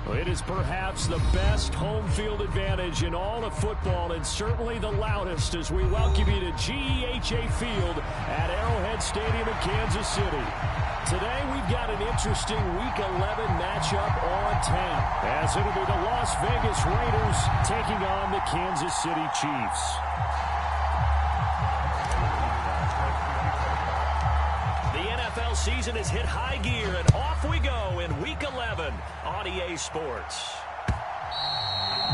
Well, it is perhaps the best home field advantage in all of football, and certainly the loudest as we welcome you to GEHA Field at Arrowhead Stadium in Kansas City. Today we've got an interesting Week 11 matchup on tap, as it'll be the Las Vegas Raiders taking on the Kansas City Chiefs. The NFL season has hit high gear, and off we go in Week 11 on EA Sports.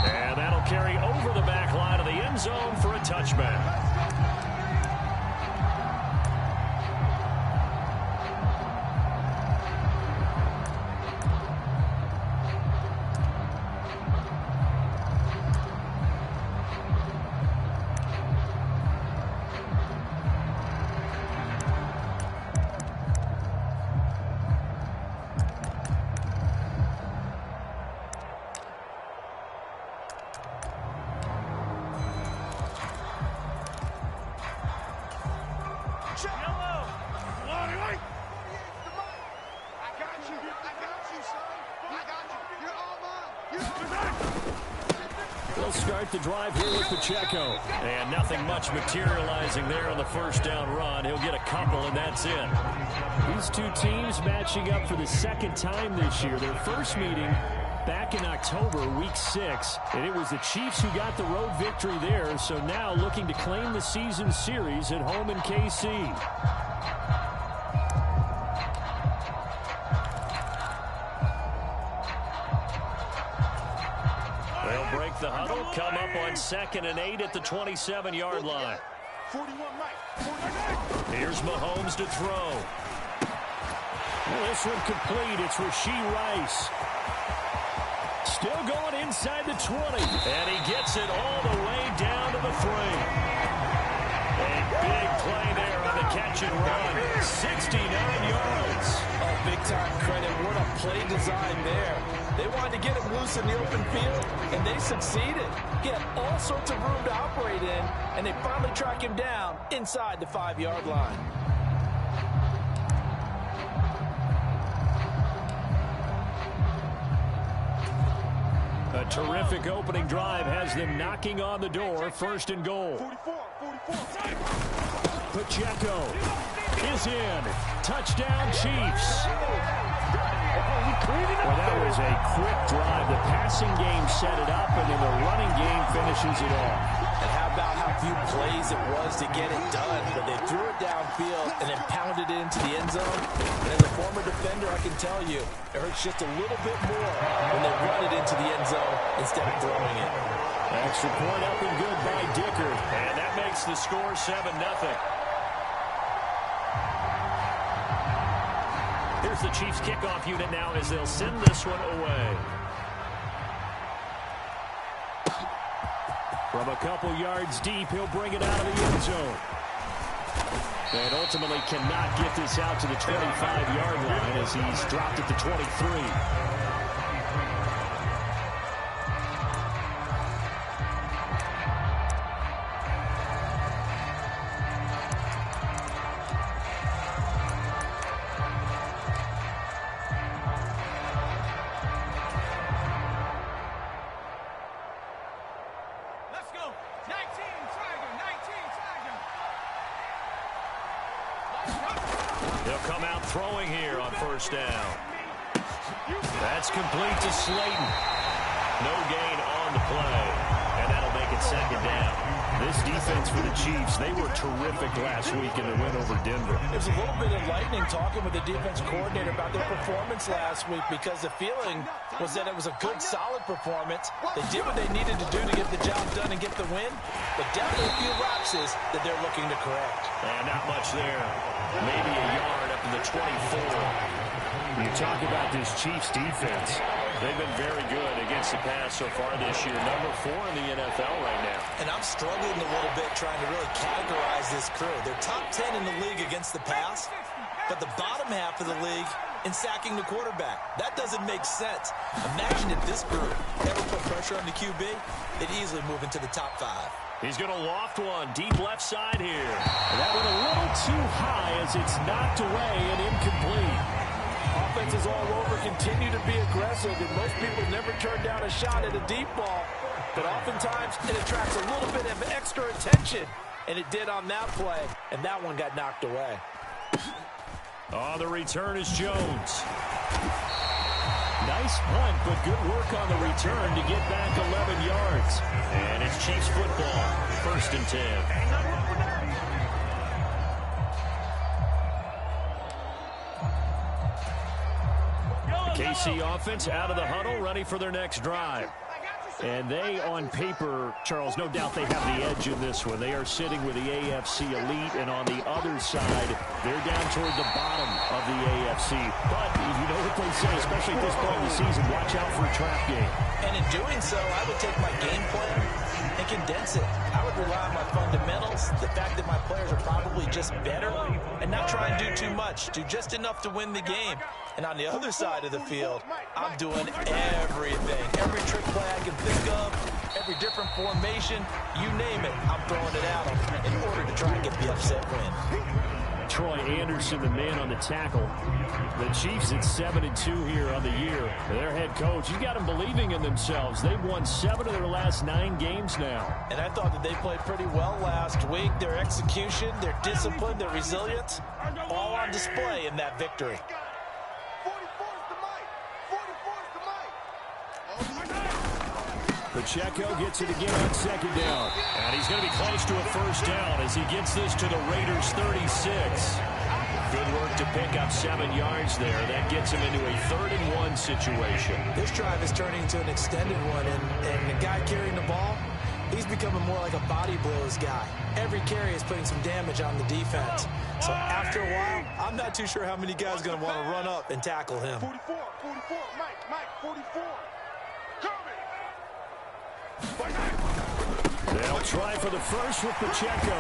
And that'll carry over the back line of the end zone for a touchback. They'll start the drive here with Pacheco. And nothing much materializing there on the first down run. He'll get a couple, and that's it. These two teams matching up for the second time this year. Their first meeting back in October, Week 6. And it was the Chiefs who got the road victory there. So now looking to claim the season series at home in KC. They'll break the huddle, come up on 2nd and 8 at the 27-yard line. Here's Mahomes to throw. Well, this one complete. It's Rashee Rice. Still going inside the 20. And he gets it all the way down to the 3. A big play there on the catch and run. 69 yards. Oh, big-time credit. What a play design there. They wanted to get him loose in the open field, and they succeeded. He had all sorts of room to operate in, and they finally track him down inside the 5-yard line. A terrific opening drive has them knocking on the door. 1st and goal. Pacheco is in. Touchdown, Chiefs. Well, that was a quick drive. The passing game set it up, and then the running game finishes it off. And how about how few plays it was to get it done? But they threw it downfield and then pounded it into the end zone. And as a former defender, I can tell you, it hurts just a little bit more when they run it into the end zone instead of throwing it. Extra point up and good by Dicker. And that makes the score 7-0. Here's the Chiefs kickoff unit now as they'll send this one away. From a couple yards deep, he'll bring it out of the end zone. And ultimately cannot get this out to the 25-yard line as he's dropped at the 23. They'll come out throwing here on 1st down. That's complete to Slayton. No gain on the play, and that'll make it 2nd down. This defense for the Chiefs, they were terrific last week in the win over Denver. There's a little bit of lightning talking with the defense coordinator about their performance last week because the feeling was that it was a good, solid performance. They did what they needed to do to get the job done and get the win, but definitely a few lapses that they're looking to correct. And not much there. Maybe a yard up to the 24. You talk about this Chiefs defense. They've been very good against the pass so far this year. Number 4 in the NFL right now. And I'm struggling a little bit trying to really categorize this crew. They're top 10 in the league against the pass, but the bottom half of the league in sacking the quarterback. That doesn't make sense. Imagine if this group ever put pressure on the QB, they'd easily move into the top 5. He's going to loft one deep left side here. And that went a little too high as it's knocked away and incomplete. offenses all over continue to be aggressive, and most people never turn down a shot at a deep ball. But oftentimes, it attracts a little bit of extra attention, and it did on that play, and that one got knocked away. On the return is Jones. Nice punt, but good work on the return to get back 11 yards. And it's Chiefs football, 1st and 10. The KC offense out of the huddle, ready for their next drive. And they, on paper, Charles, no doubt they have the edge in this one. They are sitting with the AFC elite, and on the other side, they're down toward the bottom of the AFC. But you know what they say, especially at this point in the season, watch out for a trap game. And in doing so, I would take my game plan and condense it. I would rely on my fundamentals, the fact that my players are probably just better, and not try and do too much, do just enough to win the game. And on the other side of the field, I'm doing everything. Every trick play I can think of, every different formation, you name it, I'm throwing it at them in order to try and get the upset win. Troy Anderson, the man on the tackle. The Chiefs at 7-2 here on the year. Their head coach, you got them believing in themselves. They've won 7 of their last 9 games now. And I thought that they played pretty well last week. Their execution, their discipline, their resilience, all on display in that victory. Pacheco gets it again on 2nd down. And he's going to be close to a 1st down as he gets this to the Raiders' 36. Good work to pick up 7 yards there. That gets him into a 3rd and 1 situation. This drive is turning into an extended one, and the guy carrying the ball, he's becoming more like a body blows guy. Every carry is putting some damage on the defense. So after a while, I'm not too sure how many guys are going to want to run up and tackle him. 44, Mike, 44. They'll try for the first with Pacheco.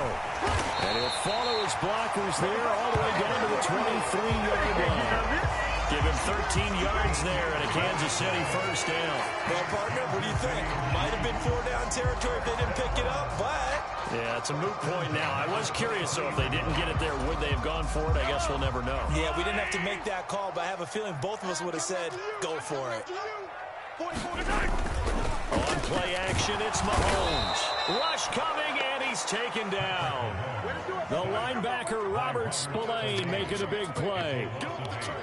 And he'll follow his blockers there all the way down to the 23-yard line. Give him 13 yards there and a Kansas City 1st down. Well, partner, what do you think? Might have been 4-down territory if they didn't pick it up, but... Yeah, it's a moot point now. I was curious, so if they didn't get it there, would they have gone for it? I guess we'll never know. Yeah, we didn't have to make that call, but I have a feeling both of us would have said, go for it. On play action, it's Mahomes. Rush coming, and he's taken down. The linebacker, Robert Spillane, making a big play.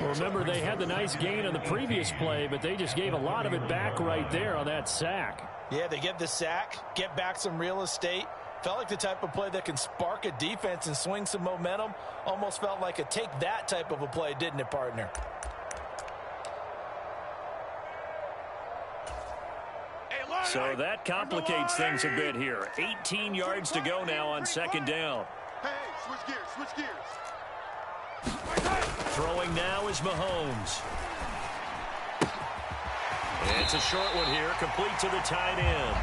Well, remember, they had the nice gain on the previous play, but they just gave a lot of it back right there on that sack. Yeah, they get the sack, get back some real estate. Felt like the type of play that can spark a defense and swing some momentum. Almost felt like a take that type of a play, didn't it, partner? So that complicates things a bit here. 18 yards to go now on 2nd down. Hey, switch gears. Throwing now is Mahomes. It's a short one here, complete to the tight end.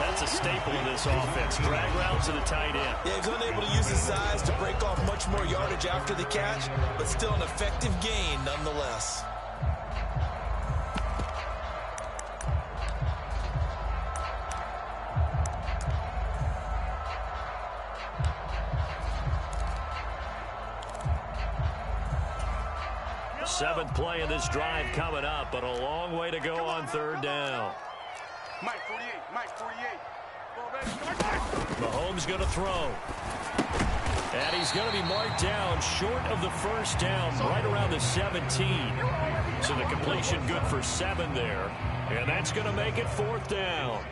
That's a staple of this offense. Drag route to the tight end. Yeah, he's unable to use his size to break off much more yardage after the catch, but still an effective gain nonetheless. Seventh play of this drive coming up, but a long way to go on 3rd down. Mike 48. Mahomes going to throw. And he's going to be marked down short of the 1st down, right around the 17. So the completion good for 7 there. And that's going to make it 4th down.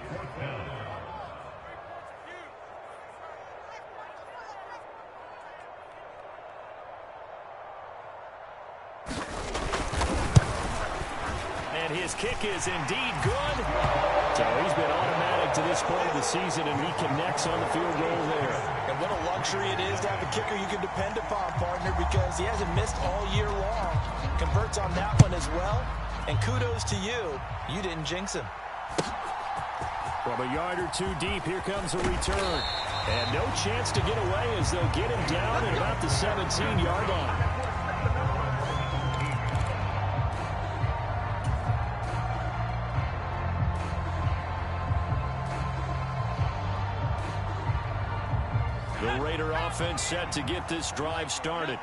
His kick is indeed good. So he's been automatic to this point of the season, and he connects on the field goal there. And what a luxury it is to have a kicker you can depend upon, partner, because he hasn't missed all year long. Converts on that one as well. And kudos to you. You didn't jinx him. From a yard or 2 deep, here comes a return. And no chance to get away as they'll get him down at about the 17-yard line. The Raider offense set to get this drive started.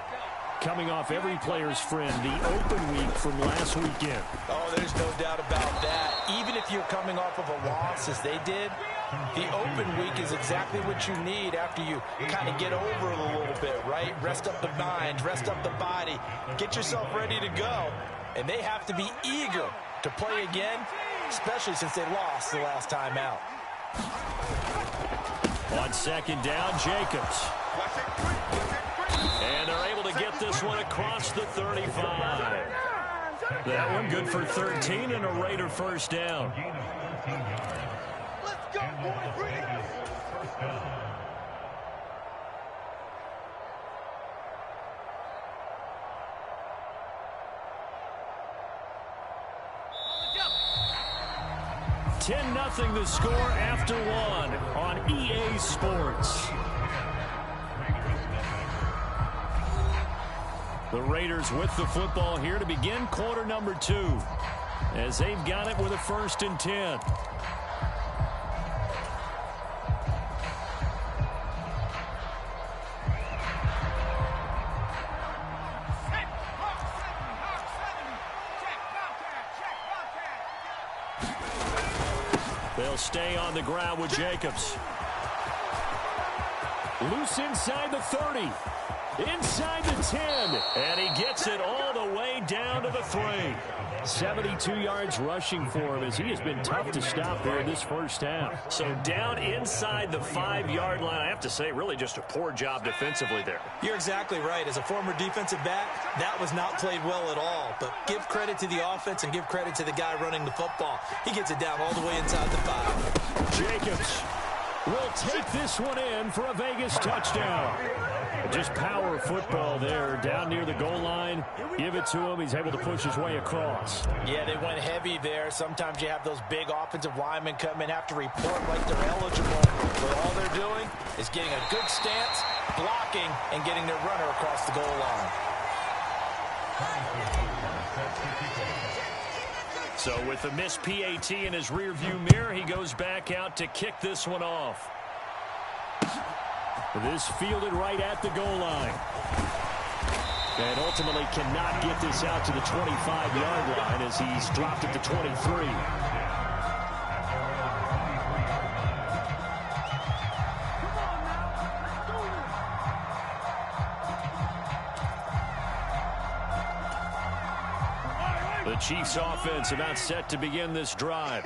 coming off every player's friend, the open week from last weekend. Oh, there's no doubt about that. Even if you're coming off of a loss as they did, the open week is exactly what you need after you kind of get over it a little bit, right? Rest up the mind, rest up the body, get yourself ready to go. And they have to be eager to play again, especially since they lost the last time out. On second down, Jacobs. And they're able to get this one across the 35. That one good for 13 and a Raider first down. Let's go, boys. Bring it. Ten 10-0 the score after one on EA Sports. The Raiders with the football here to begin quarter number 2 as they've got it with a 1st and 10. They'll stay on the ground with Jacobs. Loose inside the 30. Inside the 10. And he gets it all the way down to the 3. 72 yards rushing for him as he has been tough to stop here in this first half. So down inside the 5-yard line. I have to say, really just a poor job defensively there. You're exactly right. As a former defensive back, that was not played well at all. But give credit to the offense and give credit to the guy running the football. He gets it down all the way inside the 5. Jacobs will take this one in for a Vegas touchdown. Just power football there down near the goal line. Give it to him. He's able to push his way across. Yeah, they went heavy there. Sometimes you have those big offensive linemen come in, have to report like they're eligible. But all they're doing is getting a good stance, blocking, and getting their runner across the goal line. So with the missed PAT in his rearview mirror, he goes back out to kick this one off. This fielded right at the goal line. And ultimately cannot get this out to the 25-yard line as he's dropped at the 23. The Chiefs offense about set to begin this drive.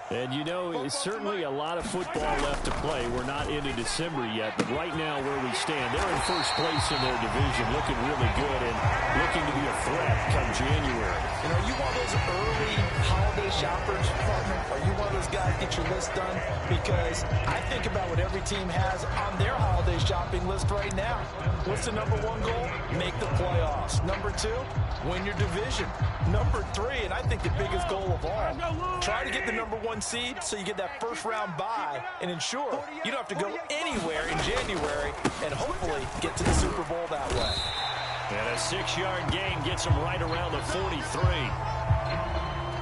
And, you know, it's certainly a lot of football left to play. We're not into December yet, but right now where we stand, they're in first place in their division, looking really good and looking to be a threat come January. And are you one of those early holiday shoppers, partner? Are you one of those guys get your list done? Because I think about what every team has on their holiday shopping list right now. What's the number 1 goal? Make the playoffs. Number 2, win your division. Number 3, and I think the biggest goal of all, try to get the number 1 seed so you get that first round bye and ensure you don't have to go anywhere in January and hopefully get to the Super Bowl that way. And a 6-yard gain gets him right around the 43.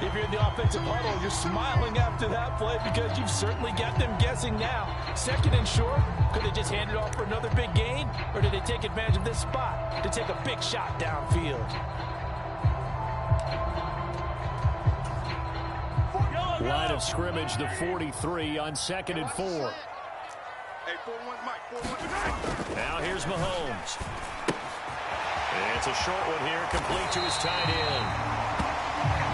If you're in the offensive huddle, you're smiling after that play because you've certainly got them guessing now. 2nd and short, could they just hand it off for another big gain? Or did they take advantage of this spot to take a big shot downfield? Line of scrimmage, the 43 on 2nd and 4. Hey, 4-1, Mike. 4-1. Now here's Mahomes. It's a short one here, complete to his tight end.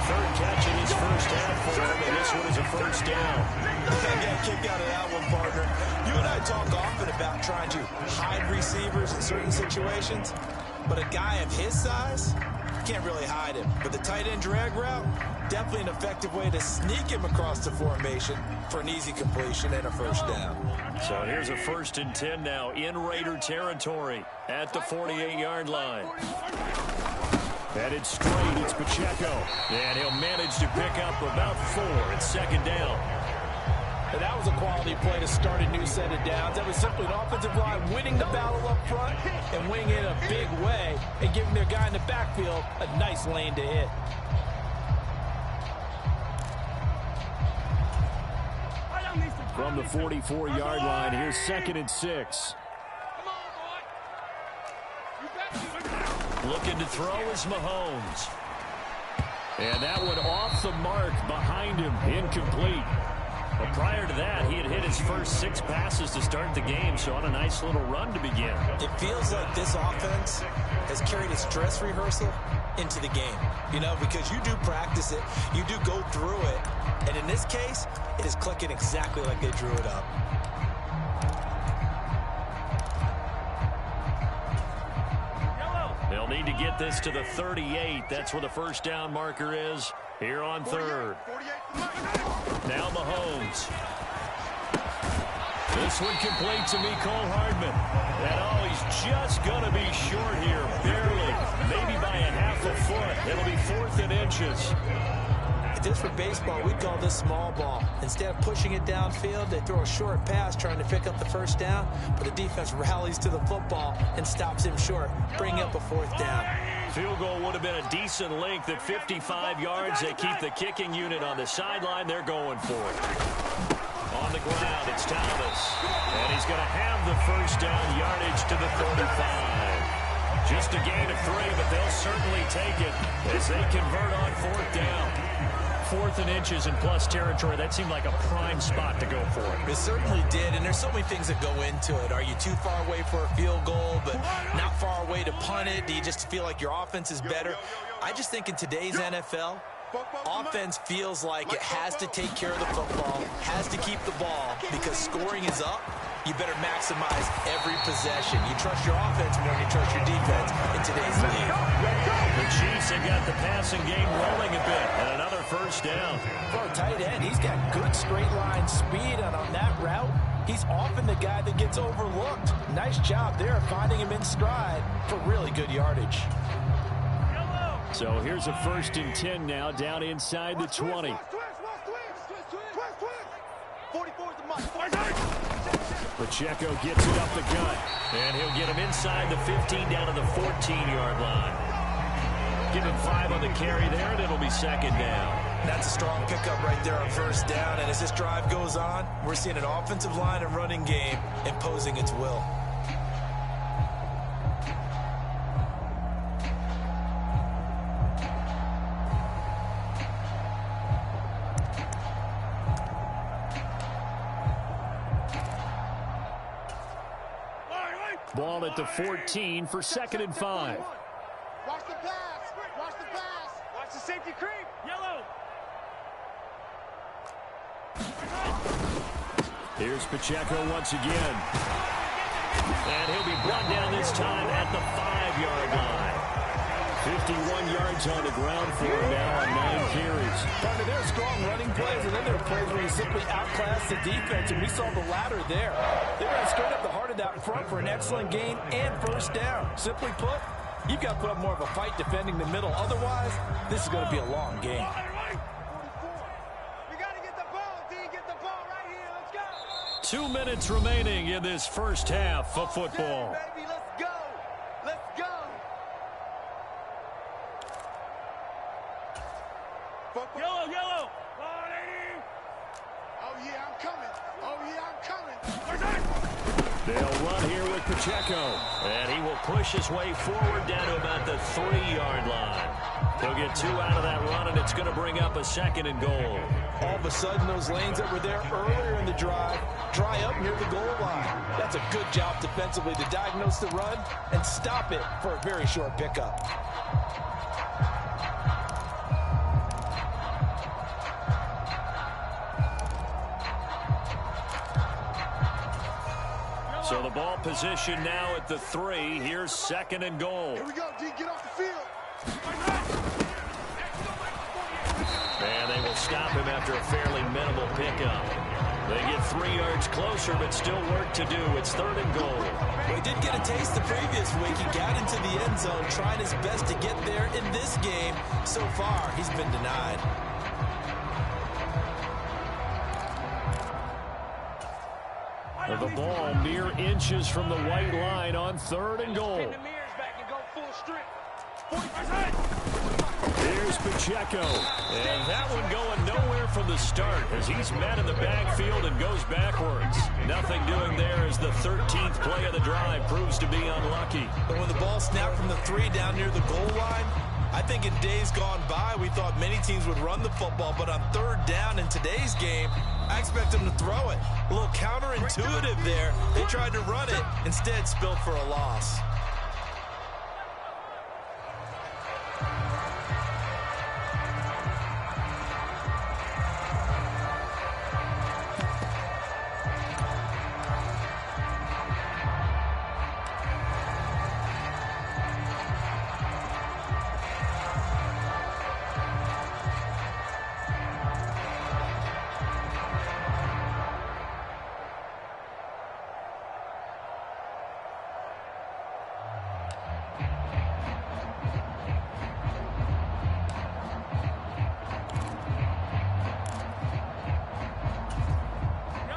3rd catch in his first half for him, and this one is a first down. I got a kick out of that one, partner. You and I talk often about trying to hide receivers in certain situations, but a guy of his size, you can't really hide him. But the tight end drag route, definitely an effective way to sneak him across the formation for an easy completion and a first down. So here's a 1st and 10 now in Raider territory at the 48-yard line. Headed straight, it's Pacheco. And he'll manage to pick up about 4 at 2nd down. And that was a quality play to start a new set of downs. That was simply an offensive line winning the battle up front and winning it in a big way and giving their guy in the backfield a nice lane to hit. From the 44-yard line, here's 2nd and 6. Looking to throw is Mahomes. And that one off the mark behind him, incomplete. But prior to that, he had hit his first 6 passes to start the game, so on a nice little run to begin. It feels like this offense has carried its dress rehearsal into the game, you know, because you do practice it, you do go through it, and in this case, it is clicking exactly like they drew it up. They'll need to get this to the 38. That's where the first down marker is here on third. Now Mahomes. This one complete to Mecole Hardman. And oh, he's just going to be short here, barely, maybe by a half a foot. It'll be 4th and inches. If this were baseball, we'd call this small ball. Instead of pushing it downfield, they throw a short pass trying to pick up the first down, but the defense rallies to the football and stops him short, bringing up a 4th down. Field goal would have been a decent length at 55 yards. They keep the kicking unit on the sideline. They're going for it. On the ground, it's Thomas. And he's going to have the first down yardage to the 35. Just a gain of 3, but they'll certainly take it as they convert on 4th down. 4th and inches in plus territory. That seemed like a prime spot to go for it. It certainly did, and there's so many things that go into it. Are you too far away for a field goal, but not far away to punt it? Do you just feel like your offense is better? I just think in today's NFL, offense feels like it has to take care of the football, has to keep the ball, because scoring is up. You better maximize every possession. You trust your offense more than you trust your defense in today's league. The Chiefs have got the passing game rolling a bit, and another first down. For a tight end, he's got good straight line speed, and on that route, he's often the guy that gets overlooked. Nice job there finding him in stride for really good yardage. So here's a 1st and 10 now, down inside the 20. Pacheco gets it up the gut, and he'll get him inside the 15 down to the 14-yard line. Give him 5 on the carry there, and it'll be 2nd down. That's a strong pickup right there on 1st down, and as this drive goes on, we're seeing an offensive line and running game imposing its will. Ball at the 14 for 2nd and 5. Watch the pass. Watch the pass. Watch the safety creep. Yellow. Here's Pacheco once again. And he'll be brought down this time at the 5-yard line. 51 yards on the ground for him now on 9 carries. Partner, there are strong running plays, and then there are plays where you simply outclass the defense, and we saw the latter there. They ran straight up the heart of that front for an excellent gain and 1st down. Simply put, you've got to put up more of a fight defending the middle. Otherwise, this is going to be a long game. We got to get the ball, D. Get the ball right here. Let's go. 2 minutes remaining in this first half of football. Baby, let's go. Let's go. Yellow, yellow. Oh, yeah, I'm coming. Oh, yeah, I'm coming. They'll run here with Pacheco. And he will push his way forward down to about the 3-yard line. He'll get 2 out of that run, and it's going to bring up a 2nd and goal. All of a sudden, those lanes that were there earlier in the drive dry up near the goal line. That's a good job defensively to diagnose the run and stop it for a very short pickup. So the ball position now at the 3. Here's 2nd and goal. Here we go, D. Get off the field. And they will stop him after a fairly minimal pickup. They get 3 yards closer, but still work to do. It's 3rd and goal. Well, he did get a taste the previous week. He got into the end zone, trying his best to get there in this game. So far, he's been denied. The ball mere inches from the white line on 3rd and goal. Here's Pacheco. And that one going nowhere from the start as he's met in the backfield and goes backwards. Nothing doing there as the 13th play of the drive proves to be unlucky. But when the ball snapped from the 3 down near the goal line, I think in days gone by, we thought many teams would run the football, but on 3rd down in today's game, I expect them to throw it. A little counterintuitive there. They tried to run it, instead spilled for a loss.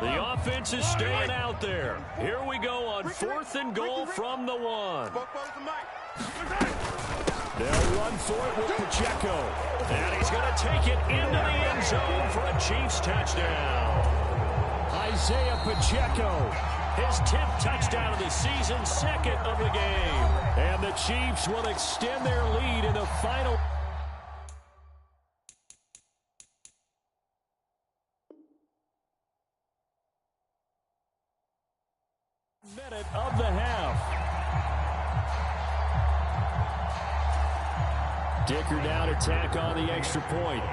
The offense is staying out there. Here we go on 4th and goal from the 1. They'll run for it with Pacheco. And he's going to take it into the end zone for a Chiefs touchdown. Isaiah Pacheco, his 10th touchdown of the season, 2nd of the game. And the Chiefs will extend their lead in the final minute of the half. Dicker down to tack on the extra point.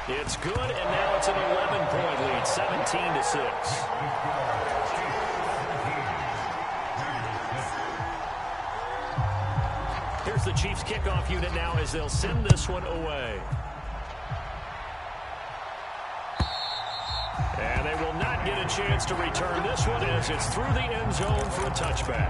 It's good, and now it's an 11-point lead, 17-6. Here's the Chiefs kickoff unit now as they'll send this one away. And they will not get a chance to return this one as it's through the end zone for a touchback.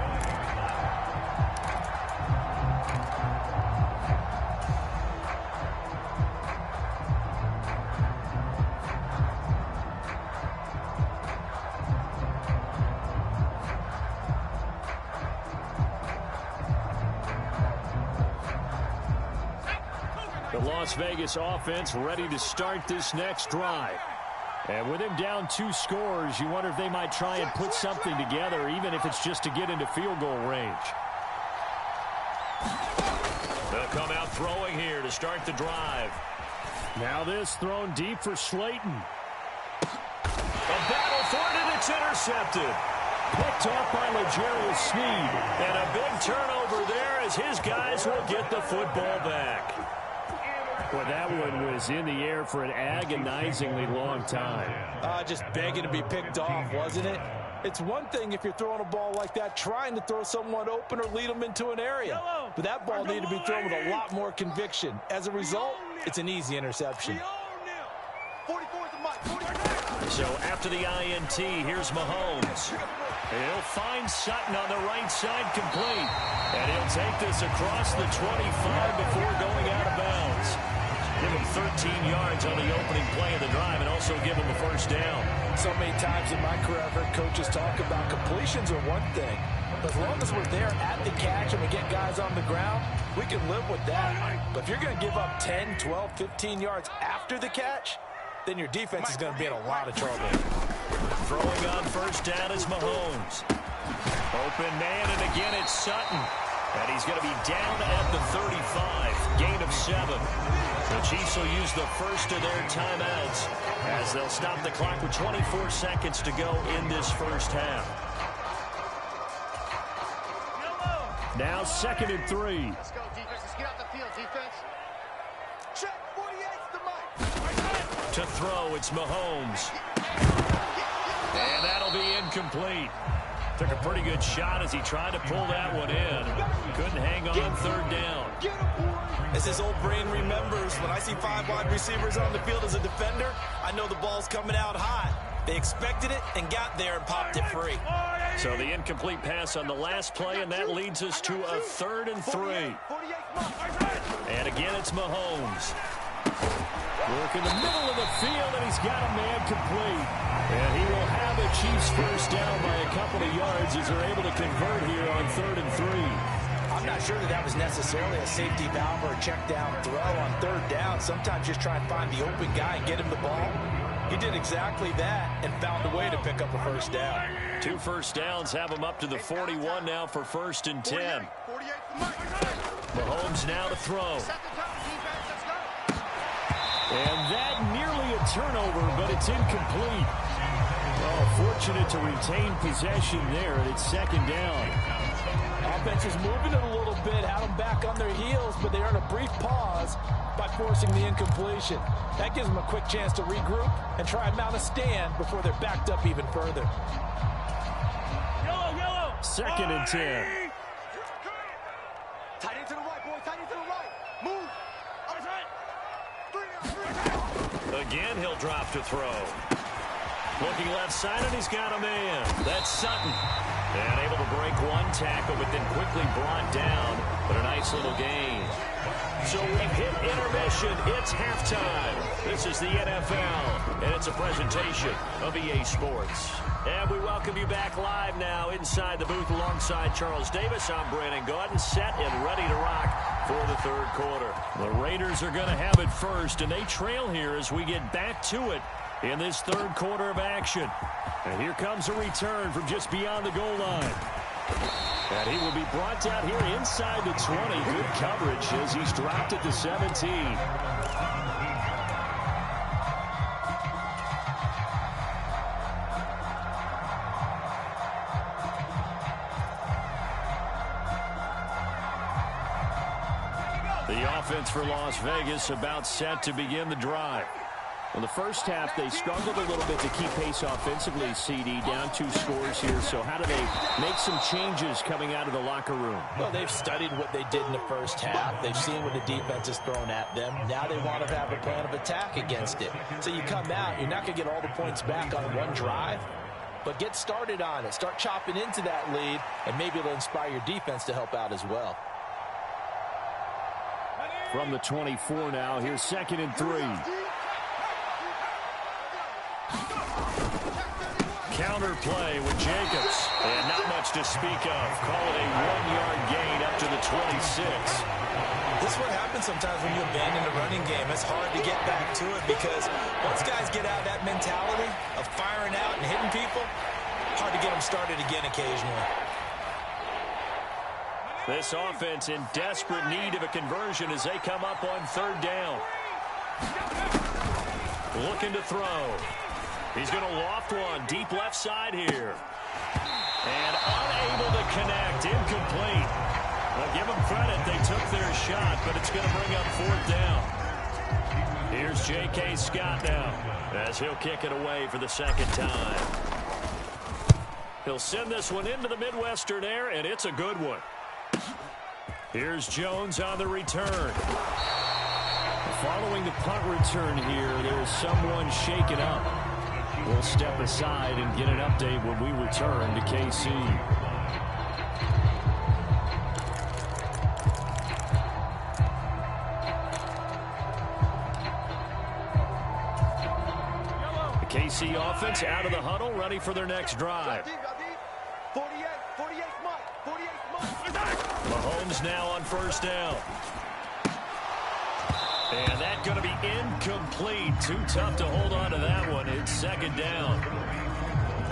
The Las Vegas offense ready to start this next drive. And with him down 2 scores, you wonder if they might try and put something together, even if it's just to get into field goal range. They'll come out throwing here to start the drive. Now this thrown deep for Slayton. A battle for it, and it's intercepted. Picked off by L'Jarius Sneed. And a big turnover there as his guys will get the football back. Well, that one was in the air for an agonizingly long time. Just begging to be picked off, wasn't it? It's one thing if you're throwing a ball like that, trying to throw someone open or lead them into an area. But that ball needed to be thrown with a lot more conviction. As a result, it's an easy interception. So after the INT, here's Mahomes. He'll find Sutton on the right side complete. And he'll take this across the 25 before going out of bounds. Give him 13 yards on the opening play of the drive and also give him a first down. So many times in my career I've heard coaches talk about completions are one thing. But as long as we're there at the catch and we get guys on the ground, we can live with that. But if you're going to give up 10, 12, 15 yards after the catch, then your defense is going to be in a lot of trouble. Throwing on first down is Mahomes. Open man, and again it's Sutton. And he's going to be down at the 35. Gain of 7. The Chiefs will use the first of their timeouts as they'll stop the clock with 24 seconds to go in this first half. Now 2nd and 3. Let's go, defense. Let's get out the field, defense. Check, 48's the mic. To throw, it's Mahomes. And that'll be incomplete. Took a pretty good shot as he tried to pull that one in. Couldn't hang on 3rd down. As his old brain remembers, when I see 5 wide receivers on the field as a defender, I know the ball's coming out hot. They expected it and got there and popped it free. So the incomplete pass on the last play, and that leads us to a 3rd and 3. And again, it's Mahomes. Work in the middle of the field, and he's got a man complete. And he will have the Chiefs first down by a couple of yards as they're able to convert here on 3rd and 3. I'm not sure that was necessarily a safety valve or a check down throw on third down. Sometimes just try and find the open guy and get him the ball. He did exactly that and found a way to pick up a first down. 2 first downs have him up to the 41 now for 1st and 10. Mahomes now to throw. And that nearly a turnover, but it's incomplete. Oh, fortunate to retain possession there, and it's 2nd down. Offense is moving it a little bit, had them back on their heels, but they earn a brief pause by forcing the incompletion. That gives them a quick chance to regroup and try and mount a stand before they're backed up even further. Yellow. 2nd and 10. Tight end to the right, boy. Tight end to the right. Move. Outside. 3 down. Again, he'll drop to throw. Looking left side, and he's got a man. That's Sutton. And able to break one tackle, but then quickly brought down. But a nice little gain. So we've hit intermission. It's halftime. This is the NFL, and it's a presentation of EA Sports. And we welcome you back live now inside the booth alongside Charles Davis. I'm Brandon Gaudin, set and ready to rock for the 3rd quarter. The Raiders are going to have it first, and they trail here as we get back to it in this 3rd quarter of action. And here comes a return from just beyond the goal line. And he will be brought down here inside the 20. Good coverage as he's dropped at the 17. The offense for Las Vegas about set to begin the drive. In the first half, they struggled a little bit to keep pace offensively, CD, down 2 scores here. So how do they make some changes coming out of the locker room? Well, they've studied what they did in the first half. They've seen what the defense has thrown at them. Now they want to have a plan of attack against it. So you come out, you're not going to get all the points back on one drive, but get started on it. Start chopping into that lead, and maybe it'll inspire your defense to help out as well. From the 24 now, here's 2nd and 3. Counter play with Jacobs. And not much to speak of. Call it a 1-yard gain up to the 26. This is what happens sometimes when you abandon the running game. It's hard to get back to it because once guys get out of that mentality of firing out and hitting people, hard to get them started again occasionally. This offense in desperate need of a conversion as they come up on 3rd down. Looking to throw. He's going to loft one deep left side here. And unable to connect. Incomplete. Well, give them credit. They took their shot, but it's going to bring up 4th down. Here's J.K. Scott now as he'll kick it away for the 2nd time. He'll send this one into the Midwestern air, and it's a good one. Here's Jones on the return. Following the punt return here, there's someone shaken up. We'll step aside and get an update when we return to KC. The KC offense out of the huddle, ready for their next drive. 48 Mike. Mahomes now on 1st down. And that's going to be incomplete. Too tough to hold on to that one. It's 2nd down.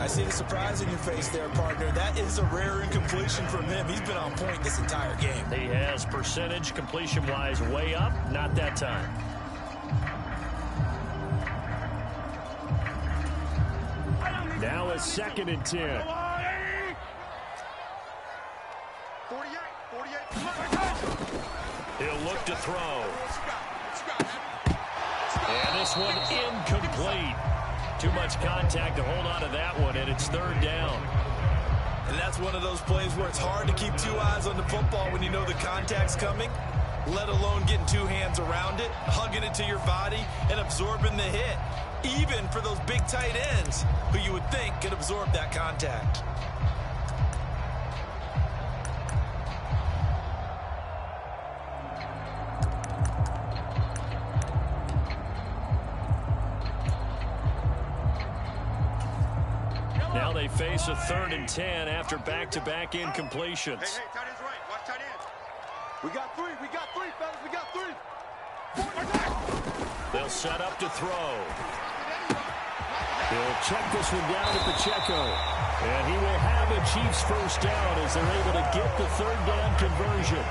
I see the surprise in your face there, partner. That is a rare incompletion from him. He's been on point this entire game. He has percentage completion-wise way up. Not that time. Now a 2nd and 10. 48. He'll look to throw. And this one incomplete. Too much contact to hold on to that one, and it's 3rd down. And that's one of those plays where it's hard to keep 2 eyes on the football when you know the contact's coming, let alone getting 2 hands around it, hugging it to your body, and absorbing the hit, even for those big tight ends who you would think could absorb that contact. Now they face a 3rd and 10 after back-to-back incompletions. Hey, tight end's right. Watch tight end. We got three, fellas, we got three. They'll set up to throw. He'll check this one down to Pacheco. And he will have a Chiefs first down as they're able to get the third down conversion.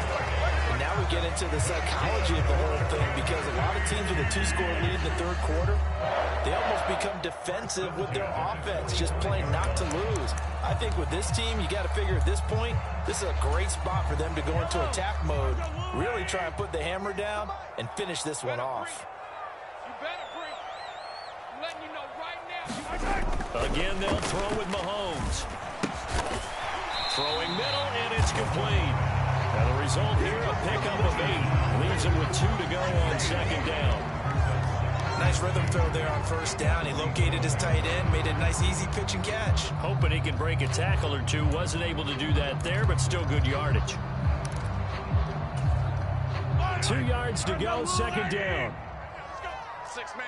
And now we get into the psychology of the whole thing, because a lot of teams with a 2-score lead in the third quarter, they almost become defensive with their offense, just playing not to lose. I think with this team, you got to figure at this point, this is a great spot for them to go into attack mode, really try and put the hammer down and finish this one off. Again, they'll throw with Mahomes. Throwing middle, and it's complete. And the result here, a pickup of 8. Leaves him with 2 to go on second down. Nice rhythm throw there on first down. He located his tight end, made a nice easy pitch and catch. Hoping he can break a tackle or two. Wasn't able to do that there, but still good yardage. 2 yards to go, second down. 6-man.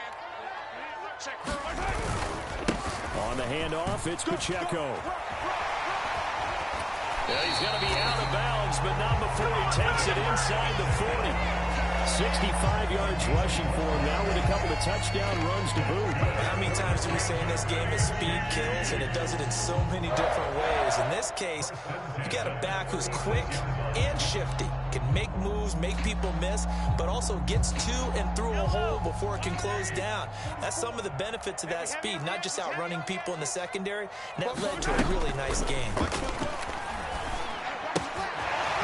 Check. On the handoff, it's Pacheco. Yeah, he's going to be out of bounds, but not before he takes it inside the 40. 65 yards rushing for him now with a couple of touchdown runs to boot. How many times do we say in this game that speed kills, and it does it in so many different ways? In this case, you got a back who's quick and shifty, can make moves, make people miss, but also gets to and through a hole before it can close down. That's some of the benefits of that speed, not just outrunning people in the secondary, and that led to a really nice game.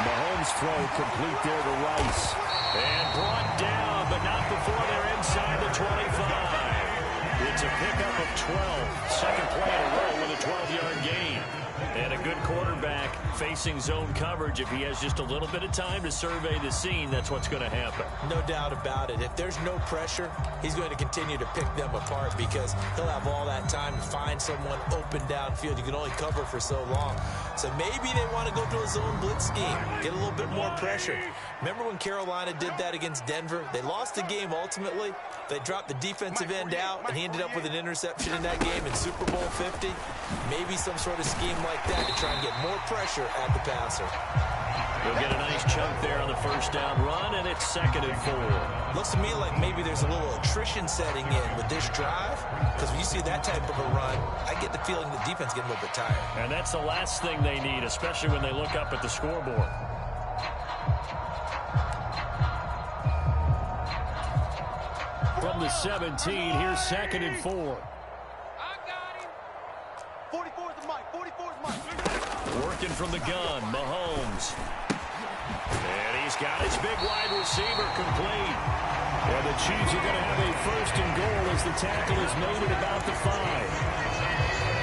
Mahomes throw complete there to Rice. And brought down, but not before they're inside the 25. It's a pickup of 12. Second play in a row with a 12-yard gain. And a good quarterback facing zone coverage. If he has just a little bit of time to survey the scene, that's what's going to happen. No doubt about it. If there's no pressure, he's going to continue to pick them apart because he'll have all that time to find someone open downfield. You can only cover for so long. So maybe they want to go to a zone blitz scheme, get a little bit more pressure. Remember when Carolina did that against Denver? They lost the game ultimately. They dropped the defensive end out, and he ended up with an interception in that game in Super Bowl 50. Maybe some sort of scheme like that to try and get more pressure at the passer. He'll get a nice chunk there on the first down run, and it's 2nd and 4. Looks to me like maybe there's a little attrition setting in with this drive, because when you see that type of a run, I get the feeling the defense getting a little bit tired. And that's the last thing they need, especially when they look up at the scoreboard. From the 17, here's 2nd and 4. I got him. 44 is the mic. 44 is the mic. Working from the gun, Mahomes. And he's got his big wide receiver complete. And the Chiefs are going to have a 1st and goal as the tackle is made at about the 5.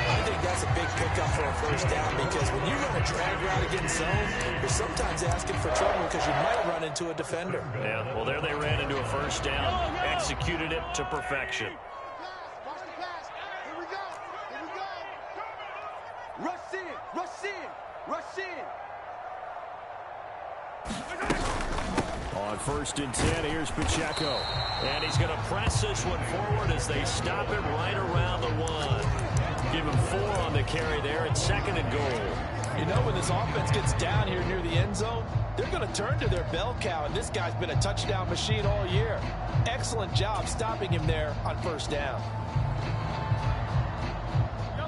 I think that's a big pickup for a first down because when you run a drag route against zone, you're sometimes asking for trouble because you might run into a defender. Yeah, well, there they ran into a first down, executed it to perfection. Watch the pass. Here we go. Here we go. Rush in. Rush in. Rush in. On 1st and 10, here's Pacheco. And he's going to press this one forward as they stop him right around the 1. Give him 4 on the carry there at 2nd and goal. You know, when this offense gets down here near the end zone, they're going to turn to their bell cow, and this guy's been a touchdown machine all year. Excellent job stopping him there on first down.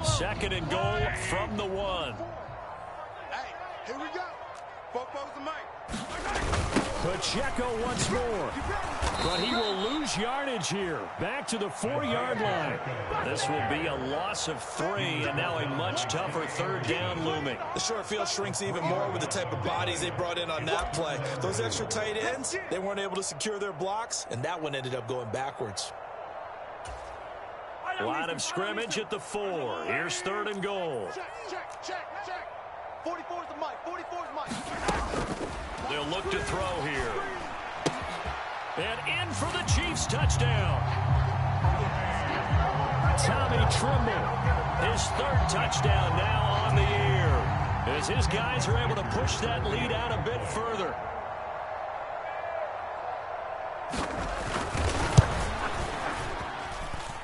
2nd and goal from the 1. Hey, here we go. Football's the mic. Pacheco once more. But he will lose yardage here. Back to the 4-yard line. This will be a loss of 3, and now a much tougher 3rd down looming. The short field shrinks even more with the type of bodies they brought in on that play. Those extra tight ends, they weren't able to secure their blocks, and that one ended up going backwards. Line of scrimmage at the 4. Here's 3rd and goal. Check. 44 is the mic. 44 is the mic. They'll look to throw here. And in for the Chiefs touchdown. Tommy Trimble, his 3rd touchdown now on the year, as his guys are able to push that lead out a bit further.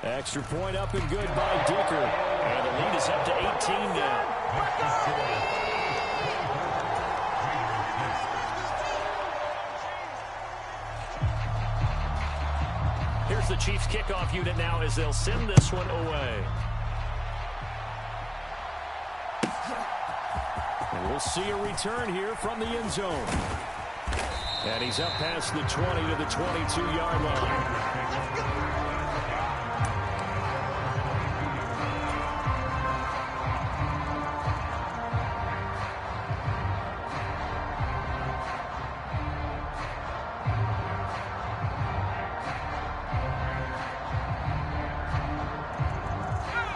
Extra point up and good by Dicker. And the lead is up to 18 now. Here's the Chiefs kickoff unit now as they'll send this one away. And we'll see a return here from the end zone. And he's up past the 20 to the 22-yard line.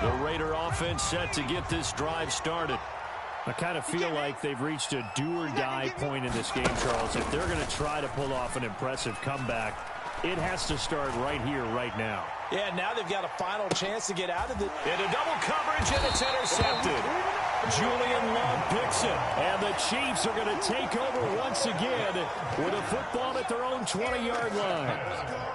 The Raider offense set to get this drive started. I kind of feel like they've reached a do-or-die point in this game, Charles. If they're going to try to pull off an impressive comeback, it has to start right here, right now. Yeah, now they've got a final chance to get out of it. Into double coverage, and it's intercepted. Julian Love picks it, and the Chiefs are going to take over once again with a football at their own 20-yard line.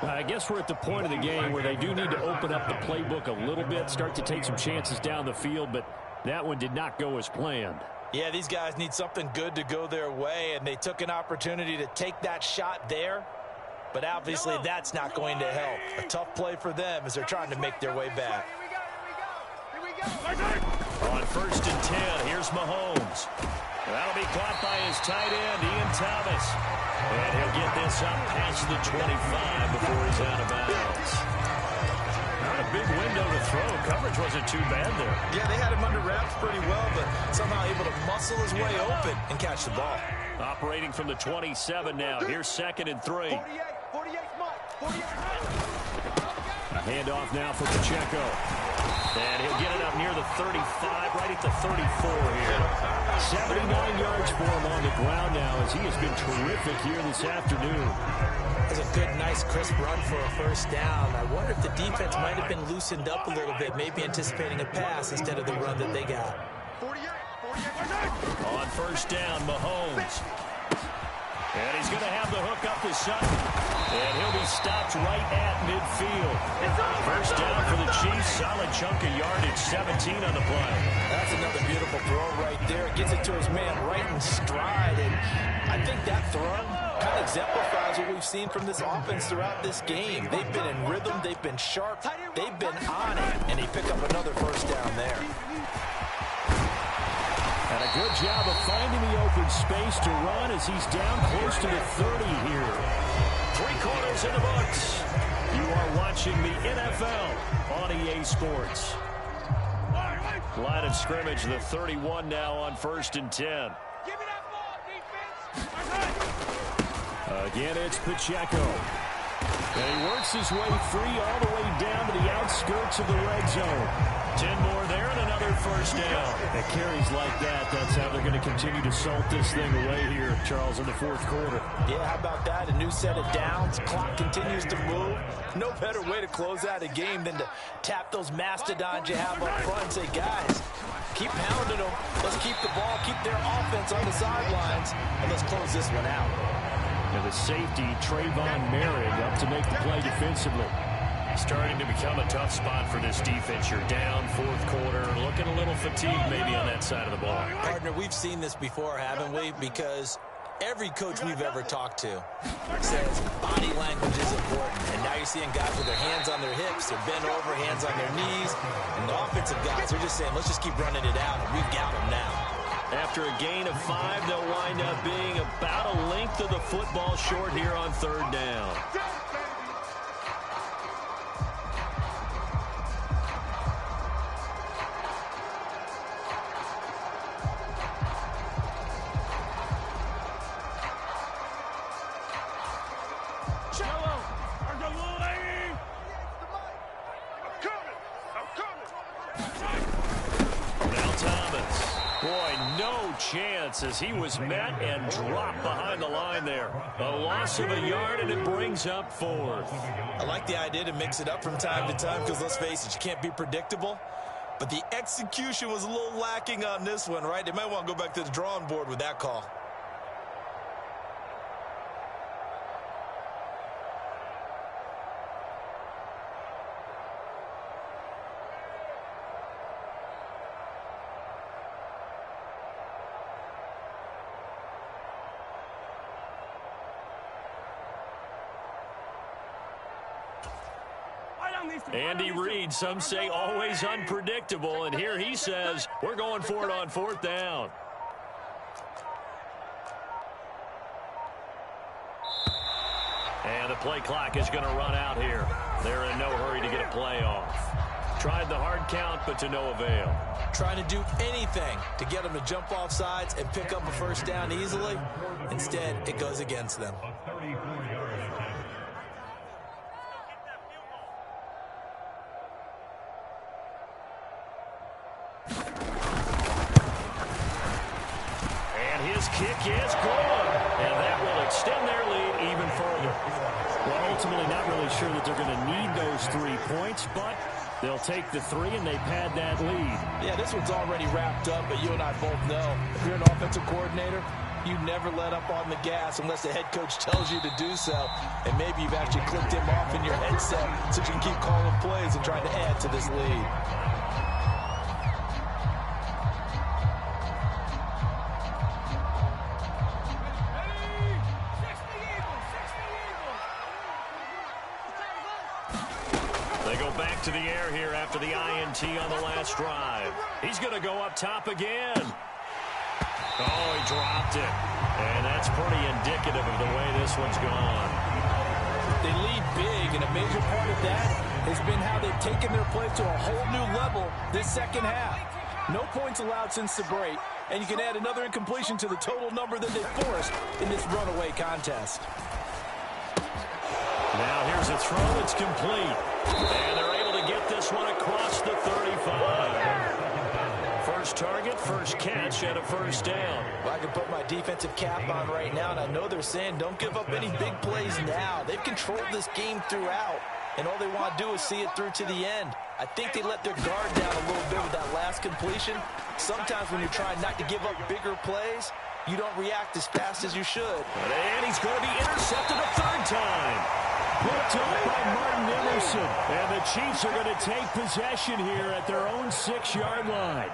I guess we're at the point of the game where they do need to open up the playbook a little bit, start to take some chances down the field, but that one did not go as planned. Yeah, these guys need something good to go their way, and they took an opportunity to take that shot there. But obviously that's not going to help. A tough play for them as they're trying to make their way back. On 1st and 10, here's Mahomes. That'll be caught by his tight end, Ian Thomas. And he'll get this up past the 25 before he's out of bounds. Not a big window to throw. Coverage wasn't too bad there. Yeah, they had him under wraps pretty well, but somehow able to muscle his way open and catch the ball. Operating from the 27 now. Here's 2nd and 3. 48 Mike. 48 A handoff now for Pacheco. And he'll get it up near the 35, right at the 34 here. 79 yards for him on the ground now as he has been terrific here this afternoon. That's a good, nice, crisp run for a first down. I wonder if the defense might have been loosened up a little bit, maybe anticipating a pass instead of the run that they got. 48. On 1st down, Mahomes. And he's going to have the hook up to Sutton. And he'll be stopped right at midfield. 1st down for the Chiefs. Solid chunk of yardage, 17 on the play. That's another beautiful throw right there. Gets it to his man right in stride. And I think that throw kind of exemplifies what we've seen from this offense throughout this game. They've been in rhythm. They've been sharp. They've been on it. And he picked up another 1st down there. And a good job of finding the open space to run as he's down close to the 30 here. 3 quarters in the books. You are watching the NFL on EA Sports. Line of scrimmage, the 31 now on 1st and 10. Give me that ball, defense. Again, it's Pacheco. And he works his way free all the way down to the outskirts of the red zone. 10 more there and another 1st down. And carries like that, that's how they're going to continue to salt this thing away here, Charles, in the 4th quarter. Yeah, how about that? A new set of downs. Clock continues to move. No better way to close out a game than to tap those mastodons you have up front and say, guys, keep pounding them. Let's keep the ball, keep their offense on the sidelines, and let's close this one out. And the safety, Trayvon Merritt, up to make the play defensively. Starting to become a tough spot for this defense. You're down 4th quarter, looking a little fatigued maybe on that side of the ball. Partner, we've seen this before, haven't we? Because every coach we've ever talked to says body language is important. And now you're seeing guys with their hands on their hips, they're bent over, hands on their knees. And the offensive guys are just saying, let's just keep running it out, and we've got them now. After a gain of 5, they'll wind up being about a length of the football short here on 3rd down. Chance as he was met and dropped behind the line there. A loss of a yard, and it brings up 4th. I like the idea to mix it up from time to time because, let's face it, you can't be predictable. But the execution was a little lacking on this one, right? They might want to go back to the drawing board with that call. Andy Reid, some say always unpredictable, and here he says we're going for it on 4th down. And the play clock is going to run out here. They're in no hurry to get a play off. Tried the hard count, but to no avail. Trying to do anything to get them to jump off sides and pick up a 1st down easily. Instead, it goes against them. And his kick is good. And that will extend their lead even further. Well, ultimately not really sure that they're going to need those 3 points, but they'll take the 3 and they pad that lead. Yeah, this one's already wrapped up, but you and I both know if you're an offensive coordinator, you never let up on the gas unless the head coach tells you to do so. And maybe you've actually clicked him off in your headset so you can keep calling plays and trying to add to this lead. Back to the air here after the INT on the last drive. He's going to go up top again. Oh, he dropped it. And that's pretty indicative of the way this one's gone. They lead big, and a major part of that has been how they've taken their play to a whole new level this second half. No points allowed since the break, and you can add another incompletion to the total number that they forced in this runaway contest. Now here's a throw that's complete. And they're able to get this one across the 35. First target, first catch, and a 1st down. Well, I can put my defensive cap on right now, and I know they're saying don't give up any big plays now. They've controlled this game throughout, and all they want to do is see it through to the end. I think they let their guard down a little bit with that last completion. Sometimes when you're trying not to give up bigger plays, you don't react as fast as you should. And he's going to be intercepted a 3rd time. Picked up by Martin Emerson. And the Chiefs are going to take possession here at their own 6-yard line.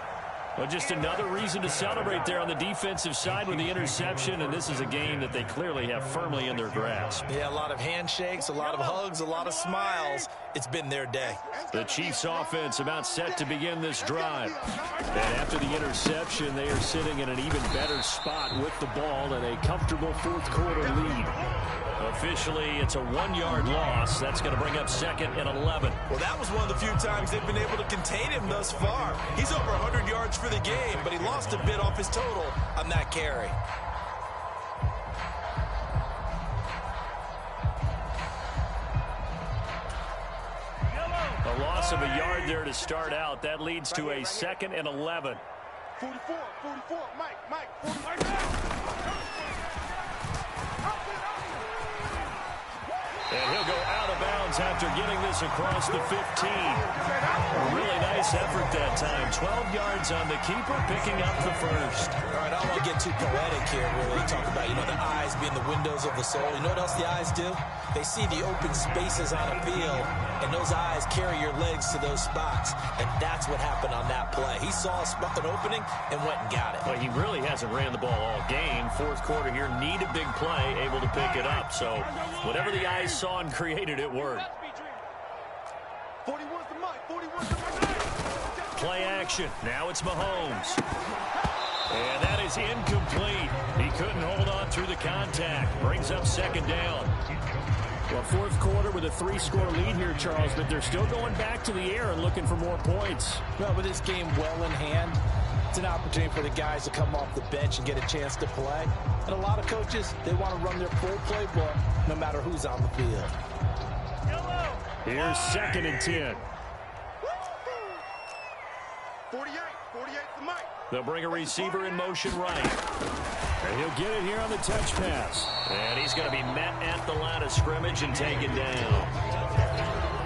Well, just another reason to celebrate there on the defensive side with the interception, and this is a game that they clearly have firmly in their grasp. Yeah, a lot of handshakes, a lot of hugs, a lot of smiles. It's been their day. The Chiefs offense about set to begin this drive. And after the interception, they are sitting in an even better spot with the ball and a comfortable 4th quarter lead. Officially, it's a 1-yard loss. That's going to bring up 2nd and 11. Well, that was one of the few times they've been able to contain him thus far. He's over 100 yards for the game, but he lost a bit off his total on that carry. A loss of a yard there to start out. That leads to a 2nd and 11. 44, Mike, 44. And he'll go out of bounds after getting this across the 15. A really nice effort that time. 12 yards on the keeper, picking up the 1st. All right, I don't want to get too poetic here, really. Talk about, the eyes being the windows of the soul. You know what else the eyes do? They see the open spaces on a field, and those eyes carry your legs to those spots. And that's what happened on that play. He saw an opening and went and got it. Well, he really hasn't ran the ball all game. 4th quarter here, need a big play, able to pick it up. So whatever the eyes saw and created, it worked. 41's the Mike, 41's the Mike. Play action. Now it's Mahomes. And that is incomplete. He couldn't hold on through the contact. Brings up 2nd down. Well, 4th quarter with a 3-score lead here, Charles, but they're still going back to the air and looking for more points. Well, with this game well in hand, it's an opportunity for the guys to come off the bench and get a chance to play. And a lot of coaches, they want to run their full playbook no matter who's on the field. Here's 2nd and 10. 48 the Mike. They'll bring a receiver in motion right. And he'll get it here on the touch pass. And he's going to be met at the line of scrimmage and taken down.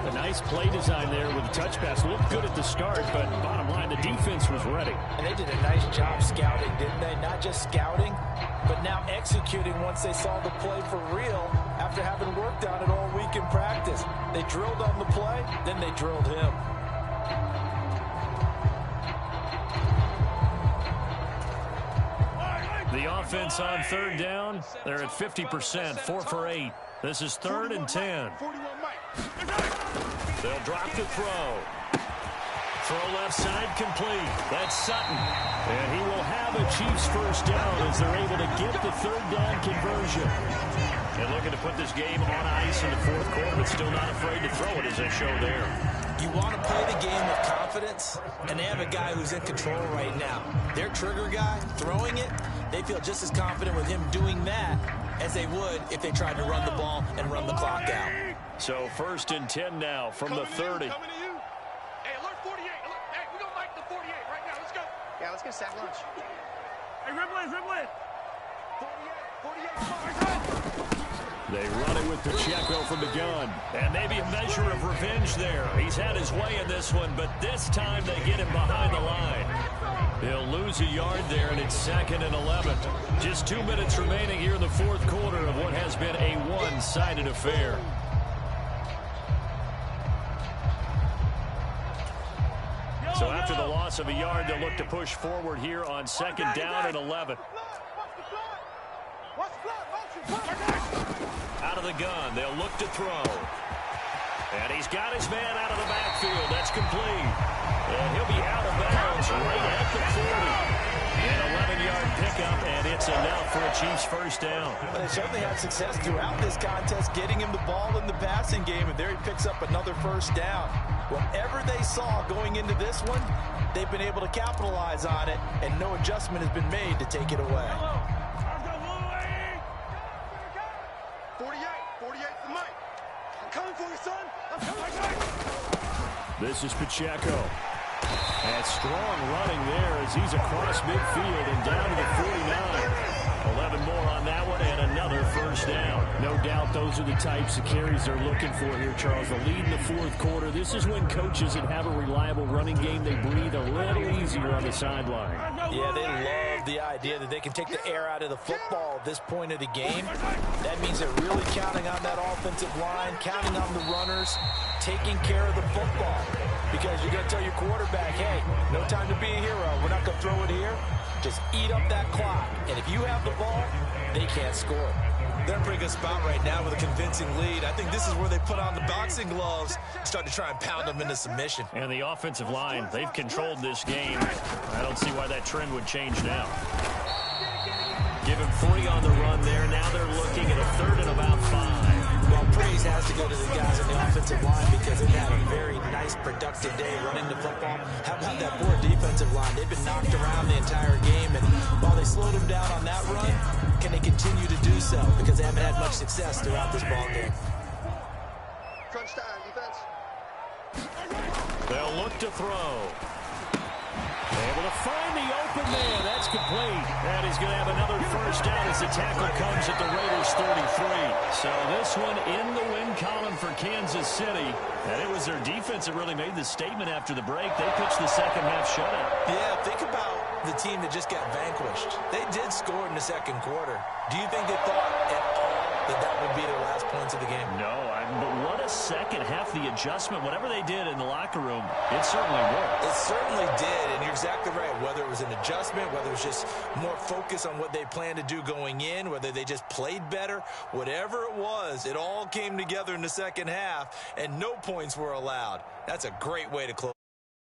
A nice play design there with the touch pass. Looked good at the start, but bottom line, the defense was ready. And they did a nice job scouting, didn't they? Not just scouting, but now executing once they saw the play for real after having worked on it all week in practice. They drilled on the play, then they drilled him. The offense on 3rd down, they're at 50%, 4 for 8. This is 3rd and 10. 41 Mike. They'll drop the throw. Throw left side complete. That's Sutton. And he will have a Chiefs first down as they're able to get the third down conversion. And looking to put this game on ice in the fourth quarter, but still not afraid to throw it as they show there. You want to play the game with confidence, and they have a guy who's in control right now. Their trigger guy, throwing it, they feel just as confident with him doing that as they would if they tried to run the ball and run the clock out. So 1st and 10 now from the 30. Coming to you. Hey, alert 48. Hey, we're going to make the 48 right now. Let's go. Yeah, let's get sack lunch. Hey, dribble in. 48, 48. They run it with Pacheco from the gun. And maybe a measure of revenge there. He's had his way in this one, but this time they get him behind the line. He'll lose a yard there, and it's 2nd and 11. Just 2 minutes remaining here in the fourth quarter of what has been a one-sided affair. So after the loss of a yard, they'll look to push forward here on 2nd down and 11. Out of the gun, they'll look to throw. And he's got his man out of the backfield. That's complete. And he'll be out of bounds right at the 40. An 11-yard pickup, and it's enough for a Chiefs first down. But they certainly had success throughout this contest, getting him the ball in the passing game, and there he picks up another first down. Whatever they saw going into this one, they've been able to capitalize on it, and no adjustment has been made to take it away. 48 for Mike. I'm coming for you, son. I'm coming. This is Pacheco. And strong running there as he's across midfield and down to the 49. 11 more on that one and another first down. No doubt those are the types of carries they're looking for here, Charles. The lead in the fourth quarter. This is when coaches that have a reliable running game, they breathe a little easier on the sideline. Yeah, they love the idea that they can take the air out of the football at this point of the game. That means they're really counting on that offensive line, counting on the runners, taking care of the football. Because you're going to tell your quarterback, hey, no time to be a hero. We're not going to throw it here. Just eat up that clock. And if you have the ball, they can't score. They're in a pretty good spot right now with a convincing lead. I think this is where they put on the boxing gloves and start to try and pound them into submission. And the offensive line, they've controlled this game. I don't see why that trend would change now. Give him 3 on the run there. Now they're looking at a 3rd and about 5. Well, praise has to go to the guys on the offensive line because they've had a very nice, productive day running the football. How about that poor defensive line? They've been knocked around the entire game, and while they slowed them down on that run, can they continue to do so? Because they haven't had much success throughout this ball game. Crunch time, defense. They'll look to throw. Able to find the open man. That's complete. And he's going to have another first down as the tackle comes at the Raiders' 33. So this one in the win column for Kansas City. And it was their defense that really made the statement after the break. They pitched the second half shutout. Yeah, think about the team that just got vanquished. They did score in the second quarter. Do you think they thought at all that that would be their last points of the game? No, but what a second half. The adjustment, whatever they did in the locker room, it certainly worked. It certainly did, and you're exactly right. Whether it was an adjustment, whether it was just more focus on what they planned to do going in, whether they just played better, whatever it was, it all came together in the second half, and no points were allowed. That's a great way to close.